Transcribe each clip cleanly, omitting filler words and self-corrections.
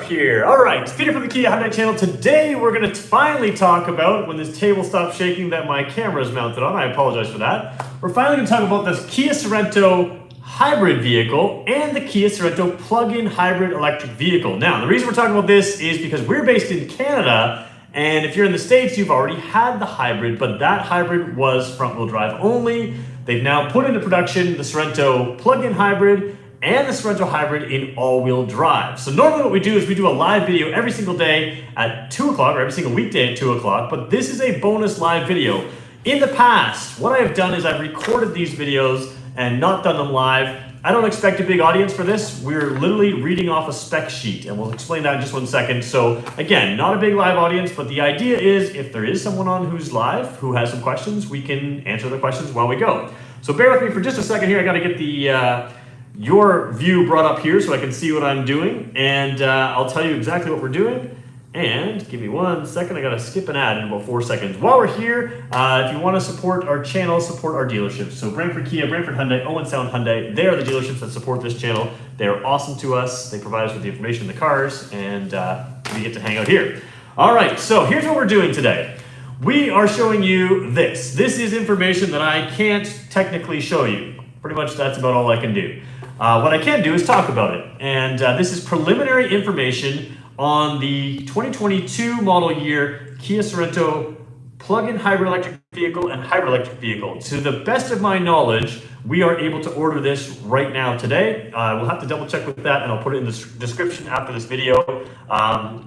Here. All right, Peter from the Kia Hyundai channel. Today we're going to finally talk about, when this table stops shaking that my camera is mounted on, I apologize for that. We're finally going to talk about this Kia Sorento hybrid vehicle and the Kia Sorento plug-in hybrid electric vehicle. Now, the reason we're talking about this is because we're based in Canada, and if you're in the States, you've already had the hybrid, but that hybrid was front-wheel drive only. They've now put into production the Sorento plug-in hybrid and the Sorento hybrid in all-wheel drive. So normally what we do is we do a live video every single day at 2 o'clock, or every single weekday at 2 o'clock, but this is a bonus live video. In the past, what I've done is I've recorded these videos and not done them live. I don't expect a big audience for this. We're literally reading off a spec sheet, and we'll explain that in just 1 second. So again, not a big live audience, but the idea is if there is someone on who's live, who has some questions, we can answer the questions while we go. So bear with me for just a second here. I gotta get the your view brought up here so I can see what I'm doing, and I'll tell you exactly what we're doing. And give me 1 second, I gotta skip an ad in about 4 seconds. While we're here, if you wanna support our channel, support our dealerships. So Brantford Kia, Brantford Hyundai, Owen Sound Hyundai, they are the dealerships that support this channel. They're awesome to us. They provide us with the information in the cars, and we get to hang out here. All right, so here's what we're doing today. We are showing you this. This is information that I can't technically show you. Pretty much that's about all I can do. What I can do is talk about it, and this is preliminary information on the 2022 model year Kia Sorento plug-in hybrid electric vehicle and hybrid electric vehicle. To the best of my knowledge, we are able to order this right now today. We'll have to double check with that, and I'll put it in the description after this video.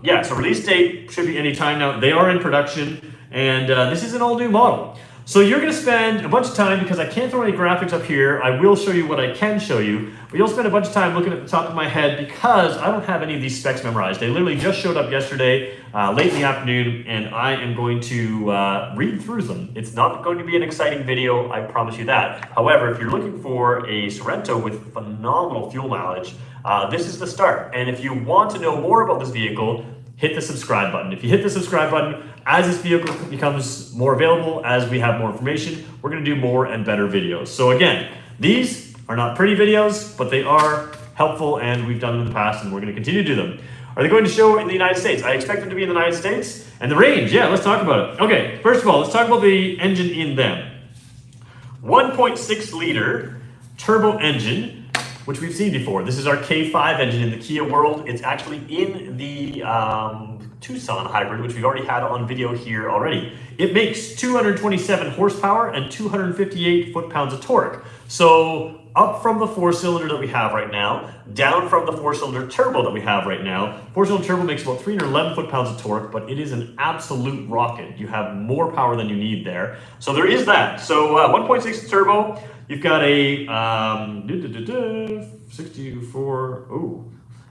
Yeah, so release date should be any time now. They are in production, and this is an all new model. So you're going to spend a bunch of time, because I can't throw any graphics up here. I will show you what I can show you, but you'll spend a bunch of time looking at the top of my head because I don't have any of these specs memorized. They literally just showed up yesterday, late in the afternoon, and I am going to read through them. It's not going to be an exciting video, I promise you that. However, if you're looking for a Sorento with phenomenal fuel mileage, this is the start. And if you want to know more about this vehicle, hit the subscribe button. If you hit the subscribe button, as this vehicle becomes more available, as we have more information, we're gonna do more and better videos. So again, these are not pretty videos, but they are helpful, and we've done them in the past, and we're gonna continue to do them. Are they going to show in the United States? I expect them to be in the United States. And the range, yeah, let's talk about it. Okay, first of all, let's talk about the engine in them. 1.6 liter turbo engine, which we've seen before. This is our K5 engine in the Kia world. It's actually in the Tucson hybrid, which we've already had on video here already. It makes 227 horsepower and 258 foot-pounds of torque. So up from the 4-cylinder that we have right now, down from the 4-cylinder turbo that we have right now. 4-cylinder turbo makes about 311 foot-pounds of torque, but it is an absolute rocket. You have more power than you need there. So there is that. So 1.6 turbo. You've got a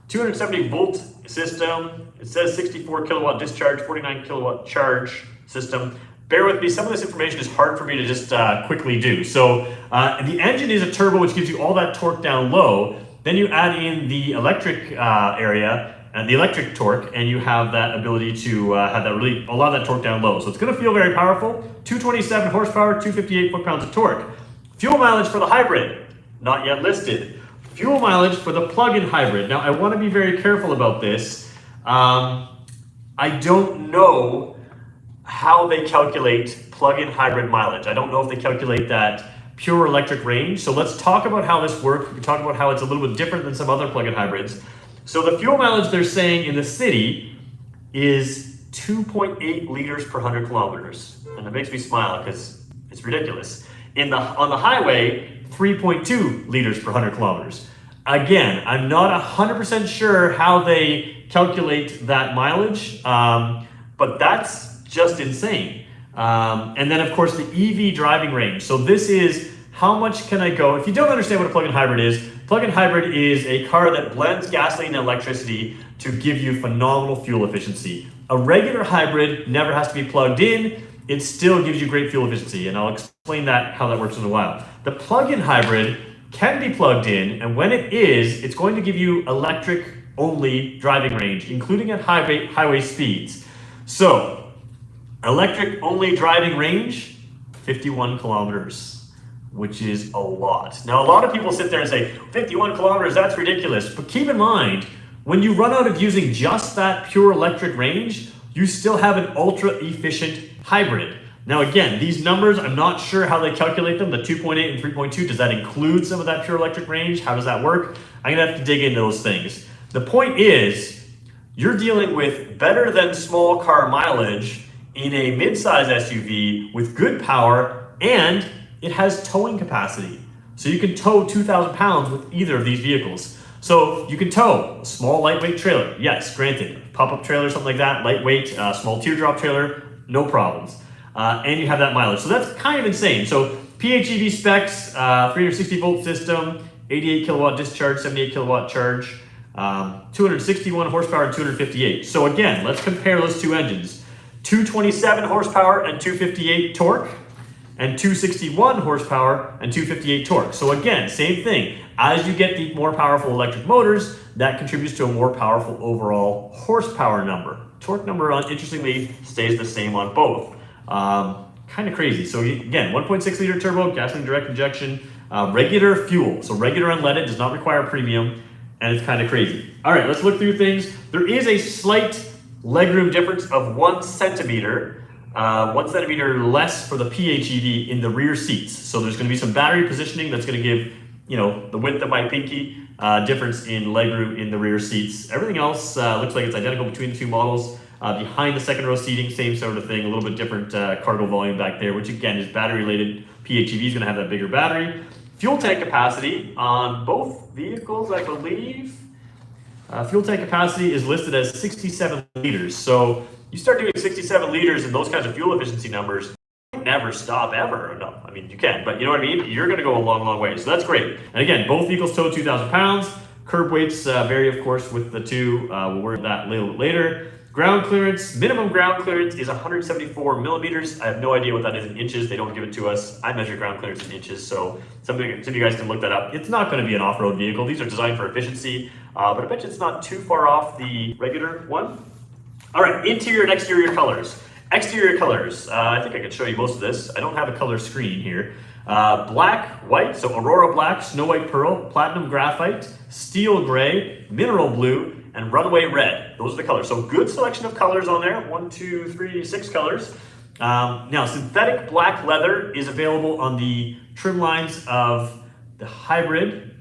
270 volt system. It says 64 kilowatt discharge, 49 kilowatt charge system. Bear with me, some of this information is hard for me to just quickly do. So the engine is a turbo, which gives you all that torque down low. Then you add in the electric area and the electric torque, and you have that ability to have that a lot of that torque down low. So it's gonna feel very powerful. 227 horsepower, 258 foot-pounds of torque. Fuel mileage for the hybrid, not yet listed. Fuel mileage for the plug-in hybrid. Now, I want to be very careful about this. I don't know how they calculate plug-in hybrid mileage. I don't know if they calculate that pure electric range. So let's talk about how this works. We can talk about how it's a little bit different than some other plug-in hybrids. So the fuel mileage they're saying in the city is 2.8 liters per 100 kilometers. And it makes me smile because it's ridiculous. On the highway, 3.2 liters per 100 kilometers. Again, I'm not 100% sure how they calculate that mileage, but that's just insane. And then of course the EV driving range. So this is how much can I go? If you don't understand what a plug-in hybrid is a car that blends gasoline and electricity to give you phenomenal fuel efficiency. A regular hybrid never has to be plugged in. It still gives you great fuel efficiency, and I'll explain how that works in a while. The plug-in hybrid can be plugged in, and when it is, it's going to give you electric-only driving range, including at highway speeds. So, electric-only driving range, 51 kilometers, which is a lot. Now, a lot of people sit there and say, 51 kilometers, that's ridiculous. But keep in mind, When you run out of using just that pure electric range, you still have an ultra efficient hybrid. Now again, these numbers, I'm not sure how they calculate them, the 2.8 and 3.2, does that include some of that pure electric range? How does that work? I'm gonna have to dig into those things. The point is, you're dealing with better than small car mileage in a mid-size SUV with good power, and it has towing capacity. So you can tow 2,000 pounds with either of these vehicles. So you can tow a small lightweight trailer, yes, granted, pop-up trailer, something like that, lightweight, small teardrop trailer, no problems. And you have that mileage. So that's kind of insane. So PHEV specs, 360 volt system, 88 kilowatt discharge, 78 kilowatt charge, 261 horsepower and 258. So again, let's compare those two engines. 227 horsepower and 258 torque, and 261 horsepower and 258 torque. So again, same thing. As you get the more powerful electric motors, that contributes to a more powerful overall horsepower number. Torque number, interestingly, stays the same on both. Kind of crazy. So again, 1.6 liter turbo, gasoline direct injection, regular fuel. So regular unleaded, does not require premium, and it's kind of crazy. All right, let's look through things. There is a slight legroom difference of 1 centimeter. 1 centimeter less for the PHEV in the rear seats. So there's going to be some battery positioning that's going to give, the width of my pinky, difference in legroom in the rear seats. Everything else looks like it's identical between the two models. Behind the second row seating, same sort of thing, a little bit different cargo volume back there, which again is battery related. PHEV is going to have that bigger battery. Fuel tank capacity on both vehicles, I believe. Fuel tank capacity is listed as 67 liters. So you start doing 67 liters and those kinds of fuel efficiency numbers, you never stop ever. No, I mean, you can, but you know what I mean? You're going to go a long, long way. So that's great. And again, both vehicles tow 2,000 pounds. Curb weights vary, of course, with the two. We'll worry about that a little bit later. Ground clearance, minimum ground clearance is 174 millimeters. I have no idea what that is in inches. They don't give it to us. I measure ground clearance in inches, so some of you guys can look that up. It's not going to be an off-road vehicle. These are designed for efficiency, but I bet you it's not too far off the regular one. All right, interior and exterior colors. Exterior colors, I think I can show you most of this. I don't have a color screen here. Black, white, so Aurora Black, Snow White Pearl, Platinum Graphite, Steel Gray, Mineral Blue, and Runaway Red. Those are the colors. So good selection of colors on there. 1, 2, 3, 6 colors. Now, synthetic black leather is available on the trim lines of the hybrid,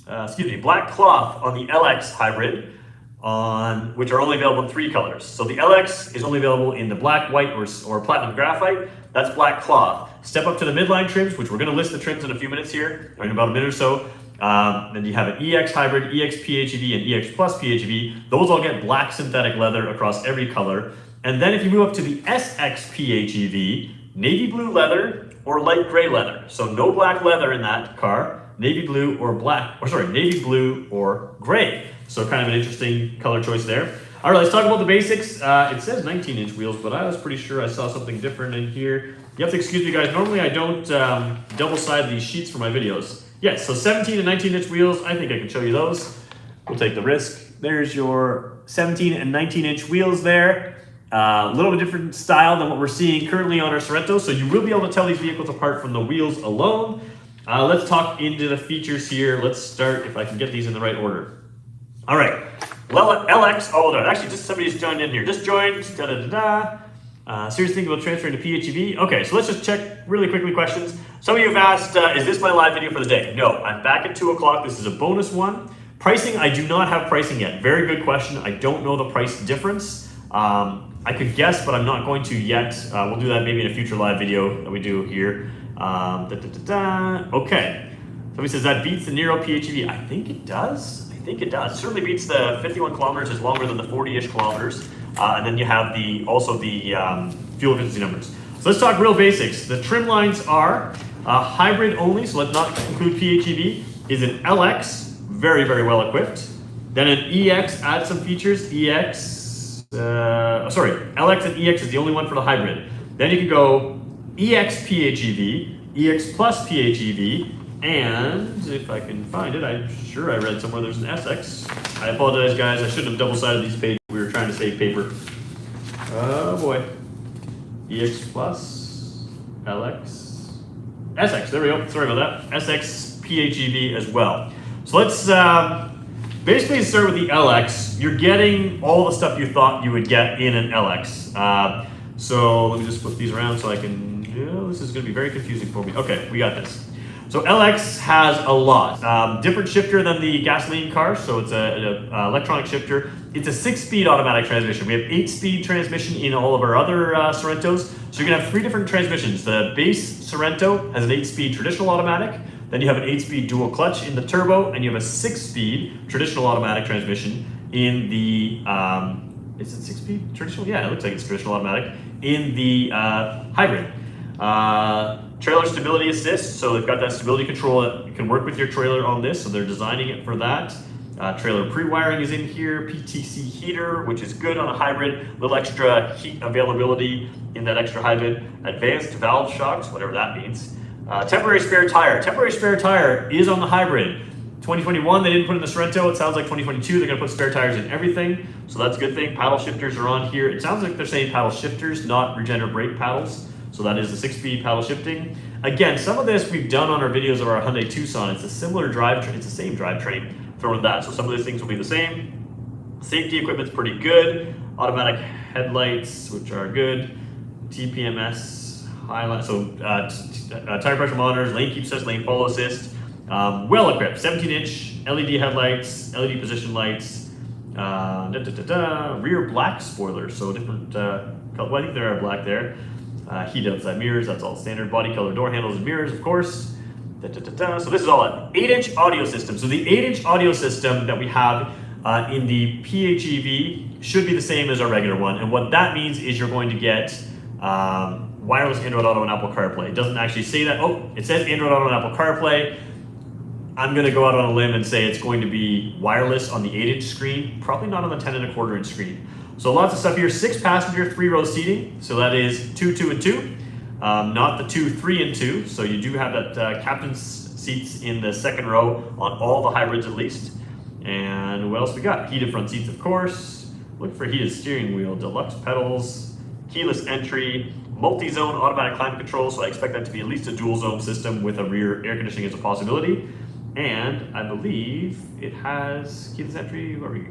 black cloth on the LX hybrid, which are only available in 3 colors. So the LX is only available in the black, white, or platinum graphite. That's black cloth. Step up to the midline trims, which we're going to list the trims in a few minutes here, or in about a minute or so. Then you have an EX hybrid, EX PHEV, and EX Plus PHEV. Those all get black synthetic leather across every color. And then if you move up to the SX PHEV, navy blue leather or light gray leather. So no black leather in that car, navy blue or navy blue or gray. So kind of an interesting color choice there. All right, let's talk about the basics. It says 19-inch wheels, but I was pretty sure I saw something different in here. You have to excuse me, guys. Normally I don't double-side these sheets for my videos. Yes, so 17 and 19-inch wheels. I think I can show you those. We'll take the risk. There's your 17 and 19-inch wheels there. A little bit different style than what we're seeing currently on our Sorento, so you will be able to tell these vehicles apart from the wheels alone. Let's talk into the features here. Let's start, if I can get these in the right order. All right, LX, actually just somebody just joined in here. Just joined, serious thinking about transferring to PHEV. Okay, so let's just check really quickly questions. Some of you have asked, is this my live video for the day? No, I'm back at 2 o'clock. This is a bonus one. Pricing, I do not have pricing yet. Very good question. I don't know the price difference. I could guess, but I'm not going to yet. We'll do that maybe in a future live video that we do here. Okay, somebody says that beats the Nero PHEV. I think it does. It certainly beats the 51 kilometers, is longer than the 40-ish kilometers. And then you have also the fuel efficiency numbers. So let's talk real basics. The trim lines are hybrid only, so let's not include PHEV, is an LX, very, very well equipped. Then an EX adds some features. LX and EX is the only one for the hybrid. Then you can go EX PHEV, EX Plus PHEV, and if I can find it, I'm sure I read somewhere there's an SX. I apologize, guys. I shouldn't have double-sided these pages. We were trying to save paper. Oh boy. EX Plus, LX, SX. There we go. Sorry about that. SX PHEV as well. So let's Basically, to start with the LX, you're getting all the stuff you thought you would get in an LX. So let me just flip these around so I can, this is gonna be very confusing for me. Okay, we got this. So LX has a lot. Different shifter than the gasoline car, so it's an electronic shifter. It's a 6-speed automatic transmission. We have 8-speed transmission in all of our other Sorentos. So you're gonna have 3 different transmissions. The base Sorento has an 8-speed traditional automatic. Then you have an 8-speed dual clutch in the turbo, and you have a 6-speed traditional automatic transmission in the, is it 6-speed traditional? Yeah, it looks like it's traditional automatic in the hybrid. Trailer stability assist, so they've got that stability control that you can work with your trailer on this, so they're designing it for that. Trailer pre-wiring is in here, PTC heater, which is good on a hybrid, a little extra heat availability in that extra hybrid. Advanced valve shocks, whatever that means. Temporary spare tire. Temporary spare tire is on the hybrid. 2021, they didn't put in the Sorento. It sounds like 2022, they're gonna put spare tires in everything. So that's a good thing. Paddle shifters are on here. It sounds like they're saying paddle shifters, not regenerative brake paddles. So that is the 6-speed paddle shifting. Again, some of this we've done on our videos of our Hyundai Tucson. It's a similar drivetrain, it's the same drivetrain thrown in that. So some of these things will be the same. Safety equipment's pretty good. Automatic headlights, which are good. TPMS, highlight, so tire pressure monitors, lane keep assist, lane follow assist. Well equipped, 17-inch LED headlights, LED position lights, rear black spoilers, so different color. Well, I think there are black there. Heat outside mirrors, that's all standard. Body color door handles and mirrors, of course. So this is all an 8-inch audio system. So the 8-inch audio system that we have in the PHEV should be the same as our regular one. And what that means is you're going to get wireless Android Auto and Apple CarPlay. It doesn't actually say that. Oh, it says Android Auto and Apple CarPlay. I'm going to go out on a limb and say it's going to be wireless on the 8-inch screen, probably not on the 10.25-inch screen. So lots of stuff here. 6-passenger, 3-row seating. So that is 2, 2, and 2. Not the 2, 3, and 2. So you do have that captain's seats in the second row on all the hybrids at least. And what else we got? Heated front seats, of course. Look for heated steering wheel, deluxe pedals, keyless entry, multi-zone automatic climate control. So I expect that to be at least a dual zone system with a rear air conditioning as a possibility. And I believe it has keyless entry. Where are we?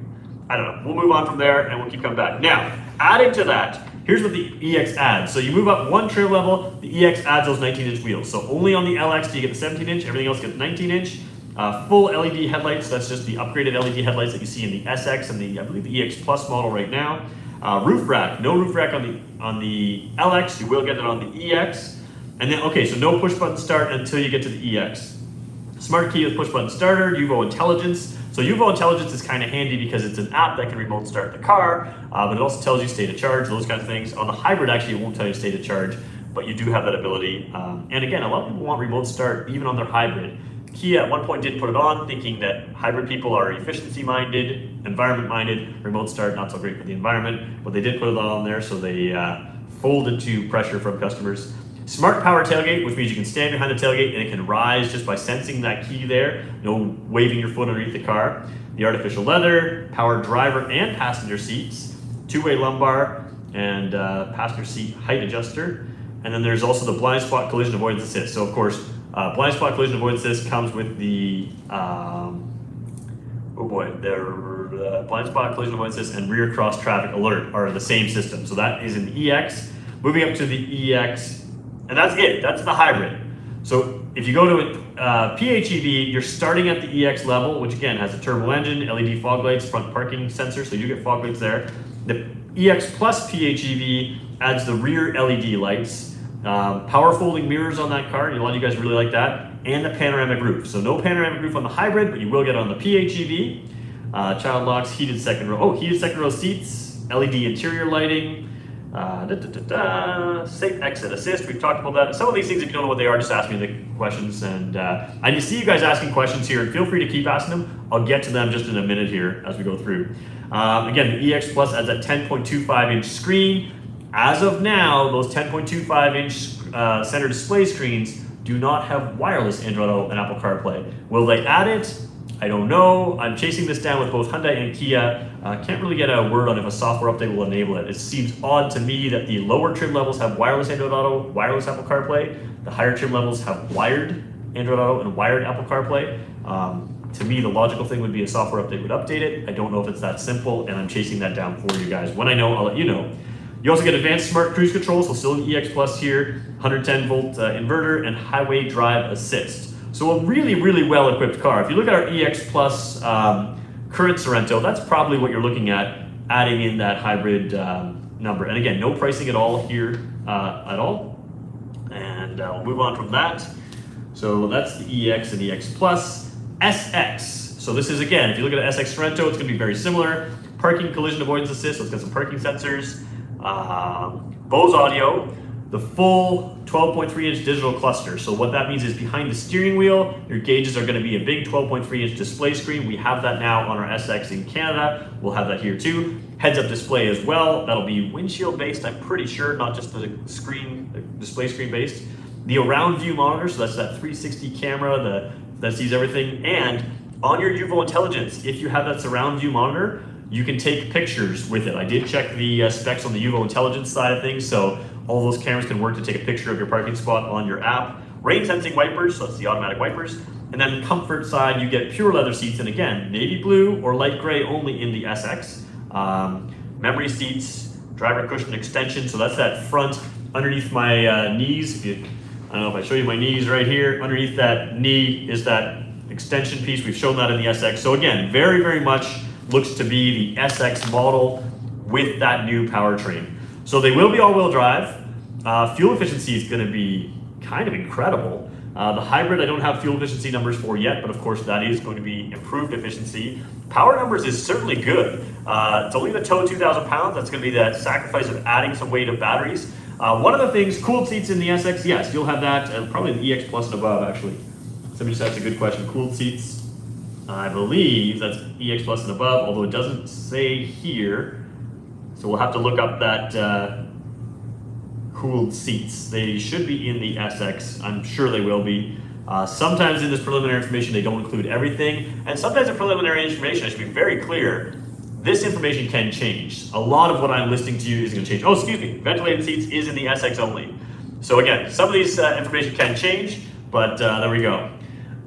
I don't know. We'll move on from there and we'll keep coming back. Now, adding to that, here's what the EX adds. So you move up one trim level, the EX adds those 19-inch wheels. So only on the LX do you get the 17-inch, everything else gets 19-inch. Full LED headlights, that's just the upgraded LED headlights that you see in the SX and the, I believe, the EX Plus model right now. Roof rack, no roof rack on the LX, you will get it on the EX. And then, okay, so no push button start until you get to the EX. Smart key with push button starter, Uvo Intelligence. So Uvo Intelligence is kind of handy because it's an app that can remote start the car, but it also tells you state of charge, those kind of things. On the hybrid, actually, it won't tell you state of charge, but you do have that ability. And again, a lot of people want remote start even on their hybrid. Kia at one point did put it on, thinking that hybrid people are efficiency-minded, environment-minded, remote start not so great for the environment, but they did put it on there, so they folded to pressure from customers. Smart power tailgate, which means you can stand behind the tailgate and it can rise just by sensing that key there, no waving your foot underneath the car. The artificial leather, power driver and passenger seats, two-way lumbar, and passenger seat height adjuster. And then there's also the blind spot collision avoidance assist. So of course, blind spot collision avoidance assist comes with the, blind spot collision avoidance assist and rear cross traffic alert are the same system. So that is in the EX. Moving up to the EX, and that's it, that's the hybrid. So if you go to a PHEV, you're starting at the EX level, which again has a turbo engine, LED fog lights, front parking sensor, so you get fog lights there. The EX Plus PHEV adds the rear LED lights, power folding mirrors on that car, a lot of you guys really like that, and the panoramic roof. So no panoramic roof on the hybrid, but you will get on the PHEV. Child locks, heated second row, heated second row seats, LED interior lighting, safe exit assist, we've talked about that. Some of these things, if you don't know what they are, just ask me the questions. And I see you guys asking questions here, and feel free to keep asking them. I'll get to them just in a minute here as we go through. Again, the EX Plus adds a 10.25-inch screen. As of now, those 10.25-inch center display screens do not have wireless Android Auto and Apple CarPlay. Will they add it? I don't know. I'm chasing this down with both Hyundai and Kia. Can't really get a word on if a software update will enable it. It seems odd to me that the lower trim levels have wireless Android Auto, wireless Apple CarPlay. The higher trim levels have wired Android Auto and wired Apple CarPlay. To me, the logical thing would be a software update would update it. I don't know if it's that simple, and I'm chasing that down for you guys. When I know, I'll let you know. You also get advanced smart cruise control, so still an EX Plus here, 110 volt inverter, and highway drive assist. So a really, really well-equipped car. If you look at our EX Plus current Sorento, that's probably what you're looking at, adding in that hybrid number. And again, no pricing at all here at all. And we'll move on from that. So that's the EX and EX Plus. SX. So this is, again, if you look at an SX Sorento, it's going to be very similar. Parking collision avoidance assist, so it's got some parking sensors. Bose audio, the full 12.3-inch digital cluster. So what that means is behind the steering wheel, your gauges are going to be a big 12.3-inch display screen. We have that now on our SX in Canada. We'll have that here too. Heads-up display as well. That'll be windshield-based, I'm pretty sure, not just the screen, the display screen-based. The around view monitor, so that's that 360 camera that sees everything. And on your UVO Intelligence, if you have that surround view monitor, you can take pictures with it. I did check the specs on the UVO Intelligence side of things, so all those cameras can work to take a picture of your parking spot on your app. Rain sensing wipers, so that's the automatic wipers. And then comfort side, you get pure leather seats, and again, navy blue or light gray only in the SX. Memory seats, driver cushion extension, so that's that front underneath my knees. I don't know if I show you my knees right here. Underneath that knee is that extension piece. We've shown that in the SX. So again, very, very much looks to be the SX model with that new powertrain. So they will be all-wheel drive. Fuel efficiency is going to be kind of incredible. The hybrid I don't have fuel efficiency numbers for yet, but of course that is going to be improved efficiency. Power numbers is certainly good. It's only the tow 2,000 pounds. That's going to be that sacrifice of adding some weight of batteries. One of the things, cooled seats in the SX, yes, you'll have that, probably the EX Plus and above actually. Somebody just asked a good question. Cooled seats, I believe that's EX Plus and above, although it doesn't say here. So we'll have to look up that cooled seats. They should be in the SX. I'm sure they will be. Sometimes in this preliminary information, they don't include everything. And sometimes in preliminary information, I should be very clear, this information can change. A lot of what I'm listing to you is going to change. Oh, excuse me, ventilated seats is in the SX only. So again, some of these information can change, but there we go.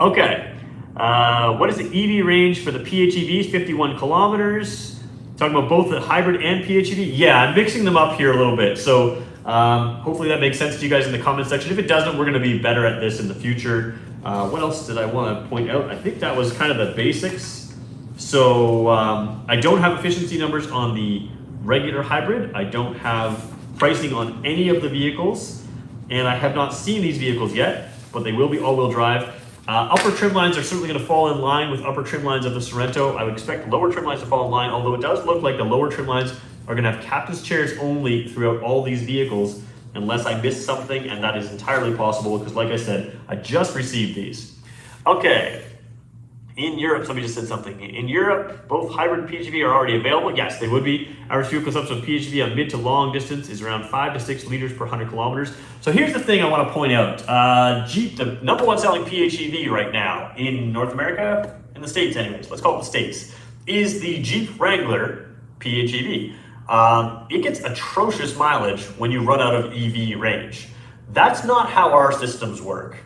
Okay, what is the EV range for the PHEVs? 51 kilometers. Talking about both the hybrid and PHEV. Yeah, I'm mixing them up here a little bit. So hopefully that makes sense to you guys in the comment section. If it doesn't, we're going to be better at this in the future. What else did I want to point out? I think that was kind of the basics. So I don't have efficiency numbers on the regular hybrid. I don't have pricing on any of the vehicles, and I have not seen these vehicles yet, but they will be all-wheel drive. Upper trim lines are certainly going to fall in line with upper trim lines of the Sorento. I would expect lower trim lines to fall in line, although it does look like the lower trim lines are going to have captain's chairs only throughout all these vehicles, unless I missed something, and that is entirely possible because, like I said, I just received these. Okay. In Europe, somebody just said something. In Europe, both hybrid and PHEV are already available. Yes, they would be. Average fuel consumption of PHEV on mid to long distance is around 5 to 6 liters per 100 kilometers. So here's the thing I want to point out. Jeep, the number one selling PHEV right now in North America, in the States anyways, let's call it the States, is the Jeep Wrangler PHEV. It gets atrocious mileage when you run out of EV range. That's not how our systems work.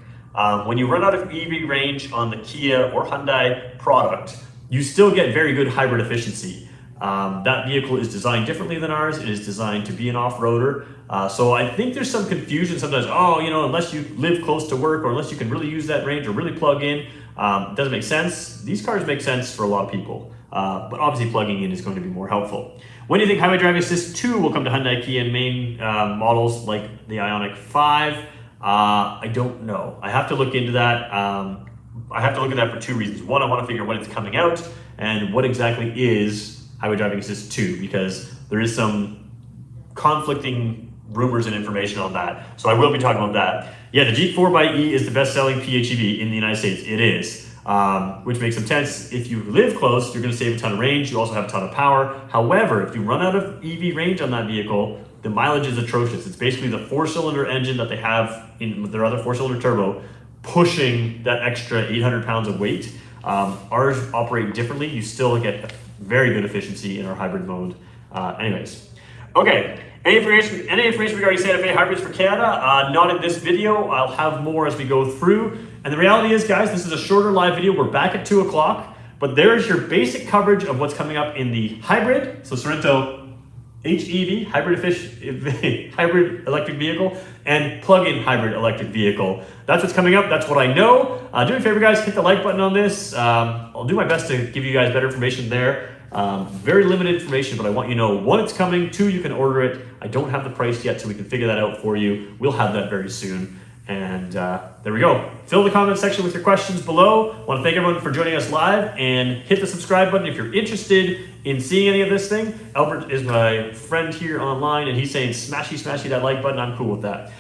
When you run out of EV range on the Kia or Hyundai product, you still get very good hybrid efficiency. That vehicle is designed differently than ours. It is designed to be an off-roader. So I think there's some confusion sometimes. Oh, you know, unless you live close to work or unless you can really use that range or really plug in, it doesn't make sense. These cars make sense for a lot of people, but obviously plugging in is going to be more helpful. When do you think Highway Driving Assist 2 will come to Hyundai, Kia, and main models like the Ioniq 5? I don't know. I have to look into that. I have to look at that for two reasons. One, I want to figure out when it's coming out and what exactly is Highway Driving Assist 2, because there is some conflicting rumors and information on that. So I will be talking about that. Yeah, the Jeep 4xe is the best-selling PHEV in the United States. It is, which makes some sense. If you live close, you're going to save a ton of range. You also have a ton of power. However, if you run out of EV range on that vehicle, the mileage is atrocious. It's basically the 4-cylinder engine that they have in their other 4-cylinder turbo pushing that extra 800 pounds of weight. Ours operate differently. You still get very good efficiency in our hybrid mode. Anyways, okay. Any information regarding Santa Fe hybrids for Canada? Not in this video. I'll have more as we go through. And the reality is, guys, this is a shorter live video. We're back at 2 o'clock, but there's your basic coverage of what's coming up in the hybrid. So Sorento HEV, hybrid electric vehicle, and plug-in hybrid electric vehicle. That's what's coming up. That's what I know. Do me a favor, guys, hit the like button on this. I'll do my best to give you guys better information there. Very limited information, but I want you to know, 1, it's coming, 2, you can order it. I don't have the price yet, so we can figure that out for you. We'll have that very soon. And there we go. Fill the comment section with your questions below. I want to thank everyone for joining us live, and hit the subscribe button if you're interested in seeing any of this thing. Albert is my friend here online, and he's saying smashy that like button. I'm cool with that.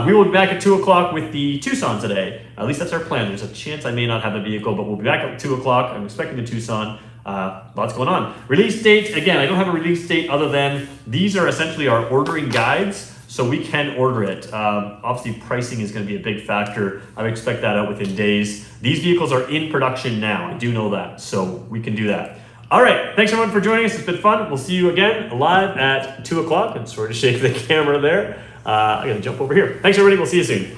We will be back at 2 o'clock with the Tucson today. At least that's our plan. There's a chance I may not have a vehicle, but we'll be back at 2 o'clock. I'm expecting the Tucson. Lots going on. Release date, again, I don't have a release date other than these are essentially our ordering guides, so we can order it. Obviously, pricing is going to be a big factor. I would expect that out within days. These vehicles are in production now. I do know that, so we can do that. All right, thanks everyone for joining us. It's been fun. We'll see you again live at 2 o'clock. I'm sorry to shake the camera there. I got to jump over here. Thanks everybody. We'll see you soon.